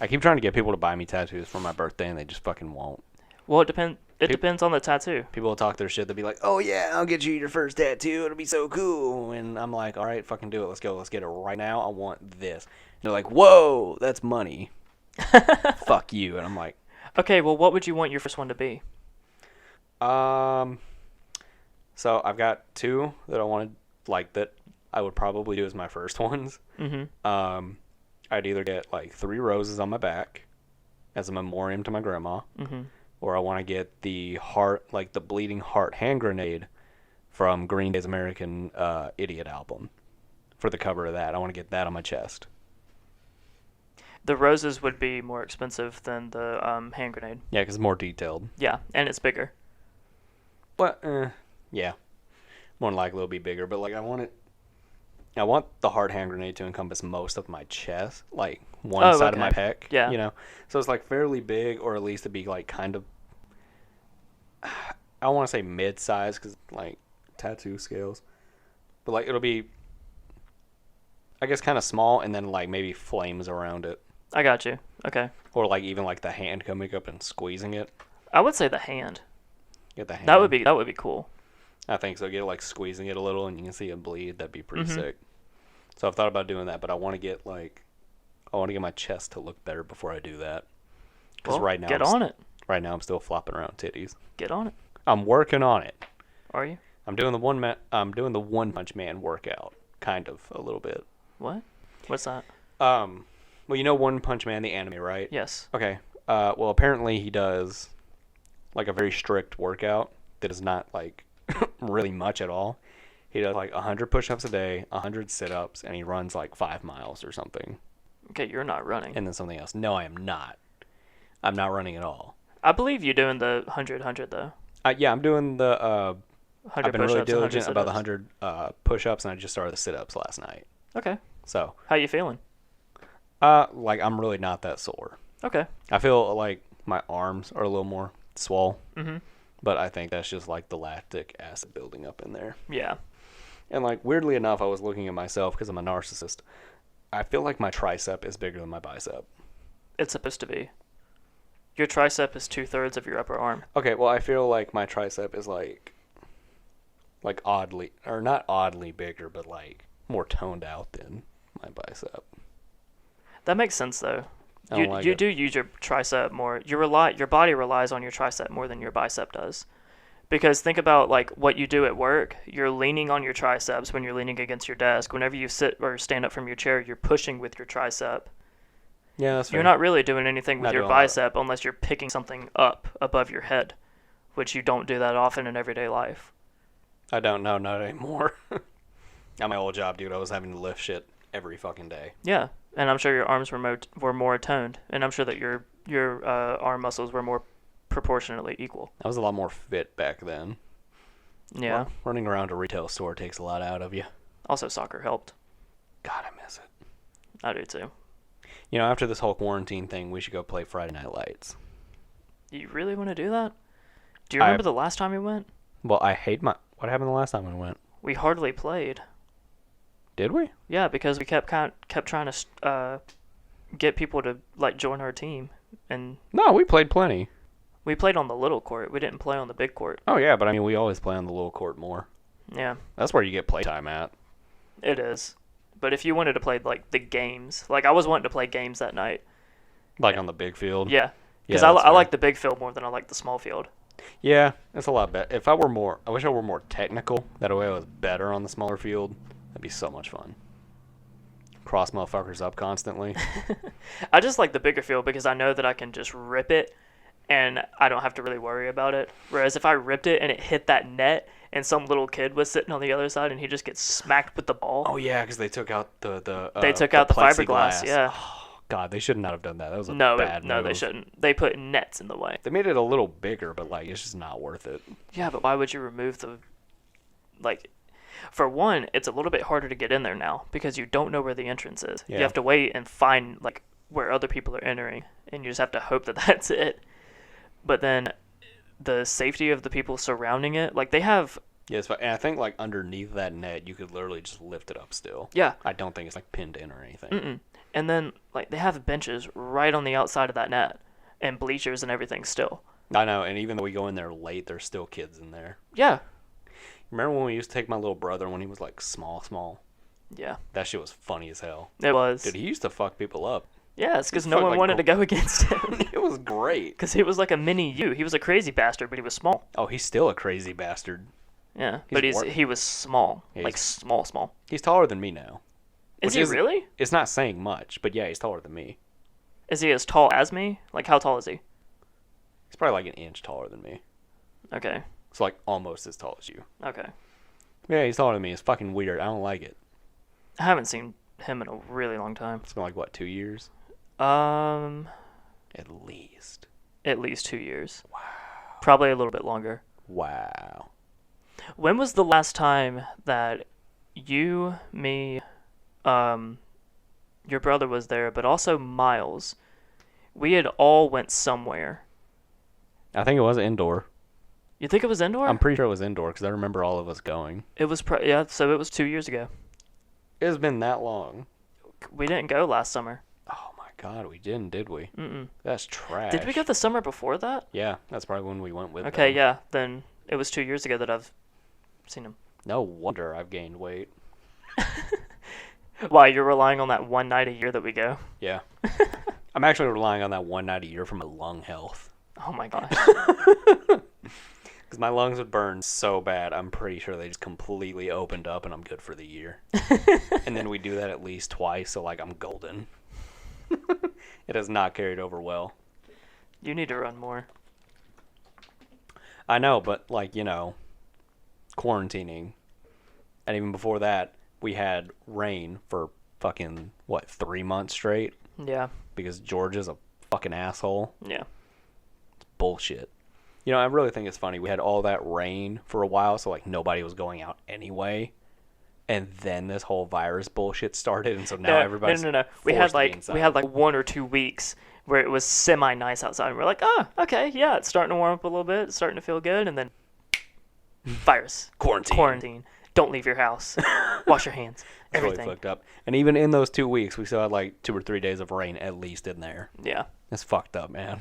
I keep trying to get people to buy me tattoos for my birthday, and they just fucking won't. Well, it depends. It depends on the tattoo. People will talk their shit. They'll be like, "Oh yeah, I'll get you your first tattoo. It'll be so cool." And I'm like, "All right, fucking do it. Let's go. Let's get it right now. I want this." And they're like, "Whoa, that's money." Fuck you. And I'm like, Okay, well, what would you want your first one to be? So I've got 2 that I wanted, like that I would probably do as my first ones. Mm-hmm. I'd either get like 3 roses on my back as a memoriam to my grandma, Mm-hmm. or I want to get the heart, like the bleeding heart hand grenade from Green Day's American Idiot album for the cover of that. I want to get that on my chest. The roses would be more expensive than the hand grenade. Yeah, because it's more detailed. Yeah, and it's bigger. But, yeah. More than likely it'll be bigger, but like I want the hard hand grenade to encompass most of my chest, like one side of my pec. Yeah. You know? So it's like fairly big, or at least to be like kind of, I want to say mid-size, because like tattoo scales. But like it'll be, I guess, kind of small, and then like maybe flames around it. I got you. Okay. Or like even like the hand coming up and squeezing it. I would say the hand. Get the hand. That would be cool. I think so. Get it like squeezing it a little, and you can see it bleed. That'd be pretty Mm-hmm. sick. So I've thought about doing that, but I want to get my chest to look better before I do that. Because Well, right now, get on it. Right now, I'm still flopping around titties. Get on it. I'm working on it. Are you? I'm doing the One Punch Man workout, kind of a little bit. What? What's that? Well, you know One Punch Man, the anime, right? Yes. Okay. Well, apparently he does like a very strict workout that is not like really much at all. He does like 100 push-ups a day, 100 sit-ups, and he runs like 5 miles or something. Okay, you're not running. And then something else. No, I am not. I'm not running at all. I believe you're doing the 100 though. Yeah, I'm doing the 100 I've been really push-ups and 100 diligent about the sit-ups. 100 push-ups, and I just started the sit-ups last night. Okay. So, How you feeling? like, I'm really not that sore. Okay. I feel like my arms are a little more swole, Mm-hmm. but I think that's just like the lactic acid building up in there. Yeah. And like weirdly enough, I was looking at myself because I'm a narcissist. I feel like my tricep is bigger than my bicep. It's supposed to be. Your tricep is 2/3 of your upper arm. Okay, well I feel like my tricep is like oddly, or not oddly bigger, but like more toned out than my bicep. That makes sense though. I don't like You it. do use your tricep more. Your body relies on your tricep more than your bicep does. Because think about like what you do at work. You're leaning on your triceps when you're leaning against your desk. Whenever you sit or stand up from your chair, you're pushing with your tricep. Yeah, that's fair. You're not really doing anything with Not your doing a lot. bicep unless you're picking something up above your head, which you don't do that often in everyday life. I don't know, not anymore. At my old job, dude, I was having to lift shit every fucking day. Yeah, and I'm sure your arms were more toned, and I'm sure that your arm muscles were more proportionately equal. I was a lot more fit back then. Yeah. Running around a retail store takes a lot out of you. Also, soccer helped. God, I miss it. I do too. You know, after this whole quarantine thing, we should go play Friday Night Lights. You really want to do that? Do you remember the last time we went? Well, I hate my... What happened the last time we went? We hardly played. Did we? Yeah, because we kept trying to get people to like join our team, and No, we played plenty. we played on the little court. We didn't play on the big court. Oh, yeah, but I mean, we always play on the little court more. Yeah, That's where you get playtime at. it is. But if you wanted to play like the games, like I was wanting to play games that night. Like on the big field. Yeah, because Yeah, that's I fair. like the big field more than I like the small field. Yeah, it's a lot better. If I were more... I wish I were more technical. That way I was better on the smaller field. That'd be so much fun. Cross motherfuckers up constantly. I just like the bigger field because I know that I can just rip it and I don't have to really worry about it. Whereas if I ripped it and it hit that net and some little kid was sitting on the other side and he just gets smacked with the ball. Oh, yeah, because they took out They took out the fiberglass, plexiglass. yeah. Oh, God, they should not have done that. That was a No, bad no, they move. shouldn't. They put nets in the way. They made it a little bigger, but like it's just not worth it. Yeah, but why would you remove the, like, for one, it's a little bit harder to get in there now because you don't know where the entrance is. Yeah. You have to wait and find, like, where other people are entering, and you just have to hope that that's it. But then the safety of the people surrounding it, like, they have, Yes, but and I think like underneath that net, you could literally just lift it up still. yeah, I don't think it's like pinned in or anything. mm-mm. And then, like, they have benches right on the outside of that net and bleachers and everything still. I know, and even though we go in there late, there's still kids in there. Yeah. Remember when we used to take my little brother when he was like small? Yeah. That shit was funny as hell. It was. Dude, he used to fuck people up. Yeah, it's because He no fucked, one like, wanted to go against him. It was great. Because he was like a mini you. He was a crazy bastard, but he was small. Oh, he's still a crazy bastard. Yeah, but he was small. Yeah, Like, small. He's taller than me now. Is Which he really? It's not saying much, but yeah, he's taller than me. Is he as tall as me? Like, how tall is he? He's probably like an inch taller than me. Okay. So like almost as tall as you. Okay. Yeah, he's taller than me. It's fucking weird. I don't like it. I haven't seen him in a really long time. It's been like, what, 2 years? Um, At least. at least 2 years. Wow. Probably a little bit longer. Wow. When was the last time that you, me, your brother was there, but also Miles, we had all went somewhere? I think it was indoor. You think it was indoor? I'm pretty sure it was indoor because I remember all of us going. It was, yeah, so it was 2 years ago. It's been that long. We didn't go last summer. Oh my god, we didn't, did we? Mm-mm. That's trash. Did we go the summer before that? Yeah, that's probably when we went with Okay, them. yeah, then it was 2 years ago that I've seen him. No wonder I've gained weight. Why, you're relying on that one night a year that we go? Yeah. I'm actually relying on that one night a year for my lung health. Oh my gosh. Because my lungs would burn so bad, I'm pretty sure they just completely opened up and I'm good for the year. And then we do that at least twice, so like I'm golden. It has not carried over well. You need to run more. I know, but like, you know, quarantining. And even before that, we had rain for fucking, what, 3 months straight? Yeah, Because Georgia's a fucking asshole. yeah. Bullshit. You know, I really think it's funny. We had all that rain for a while, so like nobody was going out anyway. And then this whole virus bullshit started, and so now everybody's no. We had like 1 or 2 weeks where it was semi nice outside, and we're like, oh, okay, yeah, it's starting to warm up a little bit, it's starting to feel good, and then virus, quarantine. Don't leave your house. Wash your hands. Everything. Really fucked up. And even in those 2 weeks, we still had like 2 or 3 days of rain at least in there. Yeah. It's fucked up, man.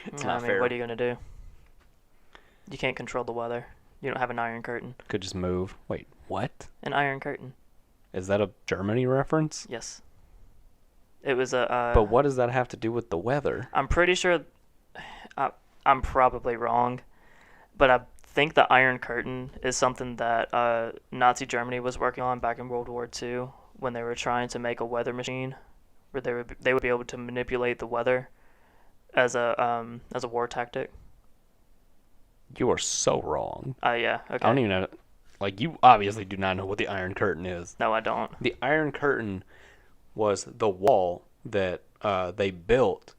It's not fair. What are you gonna do? You can't control the weather. You don't have an iron curtain. Could just move. Wait, what? An iron curtain. Is that a Germany reference? Yes. It was a. But what does that have to do with the weather? I'm pretty sure. I'm probably wrong, but I think the Iron Curtain is something that Nazi Germany was working on back in World War II when they were trying to make a weather machine, where they would be able to manipulate the weather as a war tactic. You are so wrong. Yeah. Okay. I don't even know. Like, you obviously do not know what the Iron Curtain is. No, I don't. The Iron Curtain was the wall that they built,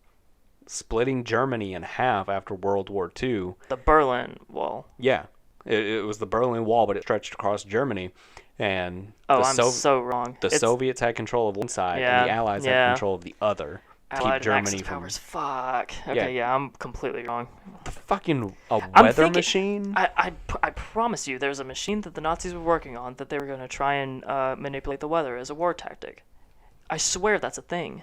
splitting Germany in half after World War II. The Berlin Wall. Yeah. It was the Berlin Wall, but it stretched across Germany. And I'm so wrong. The Soviets had control of one side, and the Allies had control of the other. Allied Axis powers. Fuck. Okay, yeah, I'm completely wrong. The fucking weather machine? I promise you, there's a machine that the Nazis were working on that they were going to try and manipulate the weather as a war tactic. I swear that's a thing.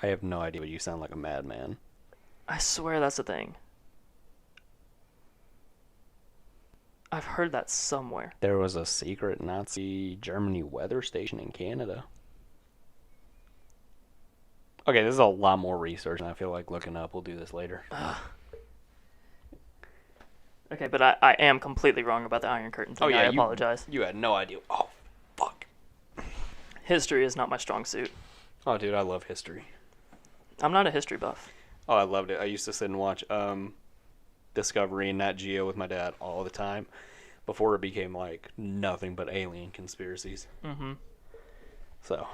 I have no idea, but you sound like a madman. I swear that's a thing. I've heard that somewhere. There was a secret Nazi Germany weather station in Canada. Okay, this is a lot more research, and I feel like looking up. We'll do this later. Okay, but I am completely wrong about the Iron Curtain thing. I apologize. You had no idea. Oh, fuck. History is not my strong suit. Oh, dude, I love history. I'm not a history buff. Oh, I loved it. I used to sit and watch Discovery and Nat Geo with my dad all the time before it became, like, nothing but alien conspiracies. Mm-hmm. So.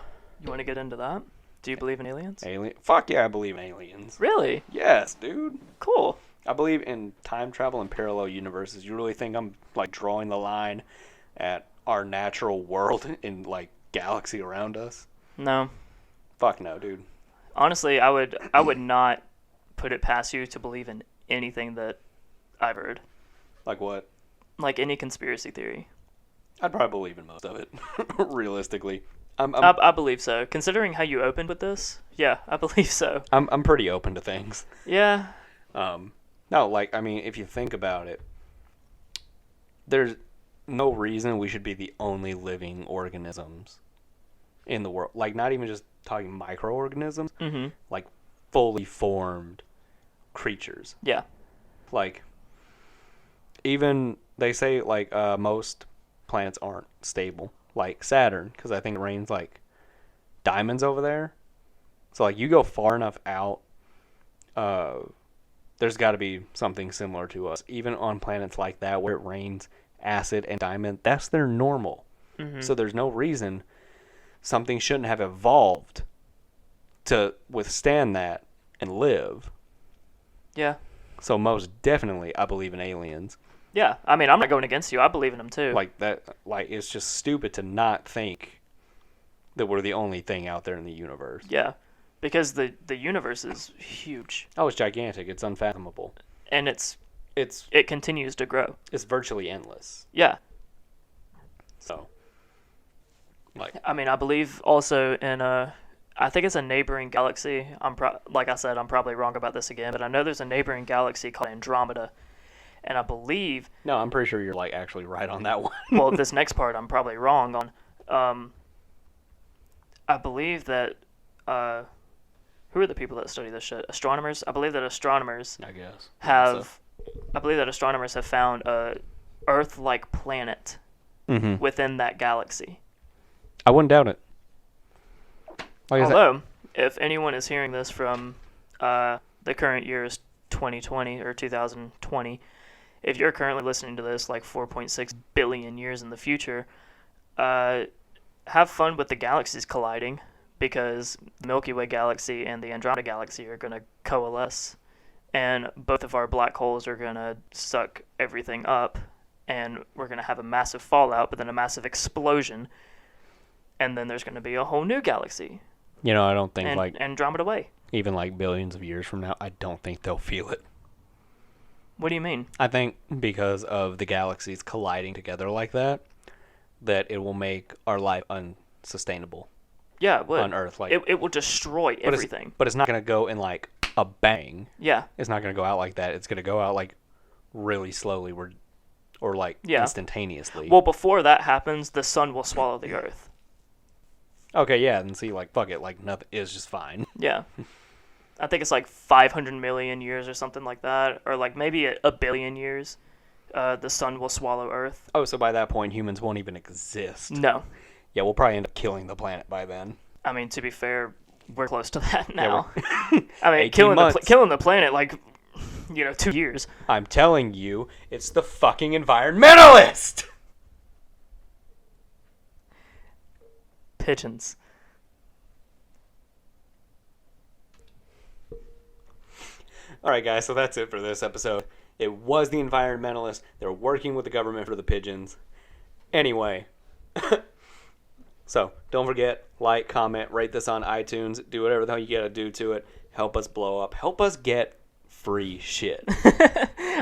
You want to get into that? Do you believe in aliens? Fuck yeah, I believe in aliens. Really? Yes, dude. Cool. I believe in time travel and parallel universes. You really think I'm, like, drawing the line at our natural world in, like, galaxy around us? No. Fuck no, dude. Honestly, I would not put it past you to believe in anything that I've heard. Like what? Like any conspiracy theory. I'd probably believe in most of it, realistically. I believe so. Considering how you opened with this, yeah, I believe so. I'm pretty open to things. Yeah. No, like, I mean, if you think about it, there's no reason we should be the only living organisms in the world. Like, not even just talking microorganisms, like fully formed creatures. Yeah. Like, even they say, like, most planets aren't stable. Like Saturn, because I think it rains, like, diamonds over there. So, like, you go far enough out, there's got to be something similar to us. Even on planets like that where it rains acid and diamond, that's their normal. So there's no reason something shouldn't have evolved to withstand that and live. Yeah. So most definitely, I believe in aliens. Yeah, I mean, I'm not going against you. I believe in them too. Like that, like it's just stupid to not think that we're the only thing out there in the universe. Yeah, because the universe is huge. Oh, it's gigantic. It's unfathomable. And it continues to grow. It's virtually endless. Yeah. So, like, I mean, I believe also in I think it's a neighboring galaxy. Like I said, I'm probably wrong about this again, but I know there's a neighboring galaxy called Andromeda. And I believe... No, I'm pretty sure you're, like, actually right on that one. Well, this next part I'm probably wrong on. I believe that... who are the people that study this shit? Astronomers? I believe that astronomers... I guess. I believe that astronomers have found a Earth-like planet within that galaxy. I wouldn't doubt it. Although, if anyone is hearing this from the current year is 2020 or 2020... If you're currently listening to this like 4.6 billion years in the future, have fun with the galaxies colliding, because the Milky Way galaxy and the Andromeda galaxy are going to coalesce and both of our black holes are going to suck everything up, and we're going to have a massive fallout, but then a massive explosion, and then there's going to be a whole new galaxy. You know, I don't think And Andromeda Way. even like billions of years from now, I don't think they'll feel it. What do you mean? I think because of the galaxies colliding together like that it will make our life unsustainable. Yeah, it would. On Earth, like it will destroy everything. But it's not going to go in like a bang. Yeah. It's not going to go out like that. It's going to go out like really slowly, or like instantaneously. Well, before that happens, the sun will swallow the Earth. Okay, yeah, and see, like, fuck it, like, nothing is just fine. Yeah. I think it's like 500 million years or something like that, or like maybe a billion years. The sun will swallow Earth. Oh, so by that point, humans won't even exist. No. Yeah, we'll probably end up killing the planet by then. I mean, to be fair, we're close to that now. Yeah, I mean, killing the planet, like, 2 years. I'm telling you, it's the fucking environmentalist! Pigeons. Alright, guys, so that's it for this episode. It was the environmentalist. They're working with the government for the pigeons. Anyway. So, don't forget, like, comment, rate this on iTunes, do whatever the hell you gotta do to it. Help us blow up. Help us get free shit.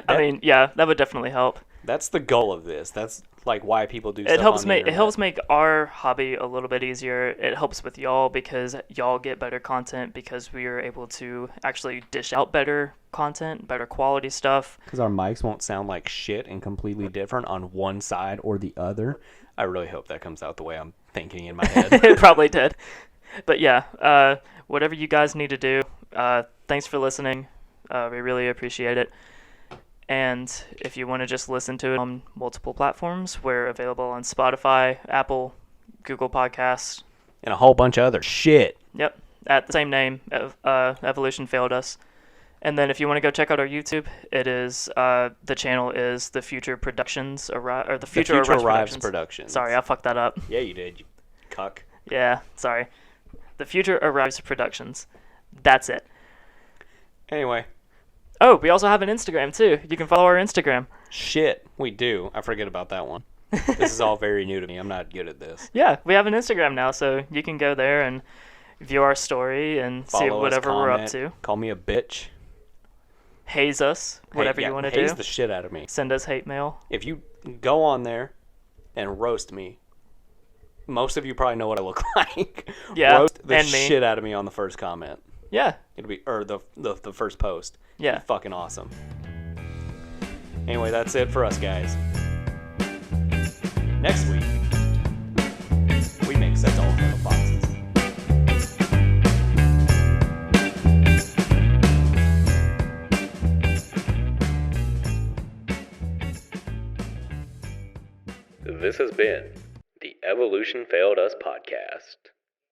I mean, yeah, that would definitely help. That's the goal of this. That's like why people do stuff It helps on the make internet. it helps make our hobby a little bit easier. It helps with y'all because y'all get better content because we are able to actually dish out better content, better quality stuff. Because our mics won't sound like shit and completely different on one side or the other. I really hope that comes out the way I'm thinking in my head. It probably did. But yeah, whatever you guys need to do, thanks for listening. We really appreciate it. And if you want to just listen to it on multiple platforms, we're available on Spotify, Apple, Google Podcasts. And a whole bunch of other shit. Yep, at the same name, Evolution Failed Us. And then if you want to go check out our YouTube, it is the channel is The Future Productions, or The Future Arrives Productions. Sorry, I fucked that up. Yeah, you did, you cuck. Yeah, sorry. The Future Arrives Productions. That's it. Anyway. Oh, we also have an Instagram, too. You can follow our Instagram. Shit, we do. I forget about that one. This is all very new to me. I'm not good at this. Yeah, we have an Instagram now, so you can go there and view our story and see Follow us, whatever we're up comment, to. Call me a bitch. Haze us, whatever you want to do. Haze the shit out of me. Send us hate mail. If you go on there and roast me, most of you probably know what I look like. Yeah, roast the and me. shit out of me on the first comment. Yeah. It'll be, or the first post. Yeah. It'll be fucking awesome. Anyway, that's it for us, guys. Next week, we make sets all of the boxes. This has been the Evolution Failed Us podcast.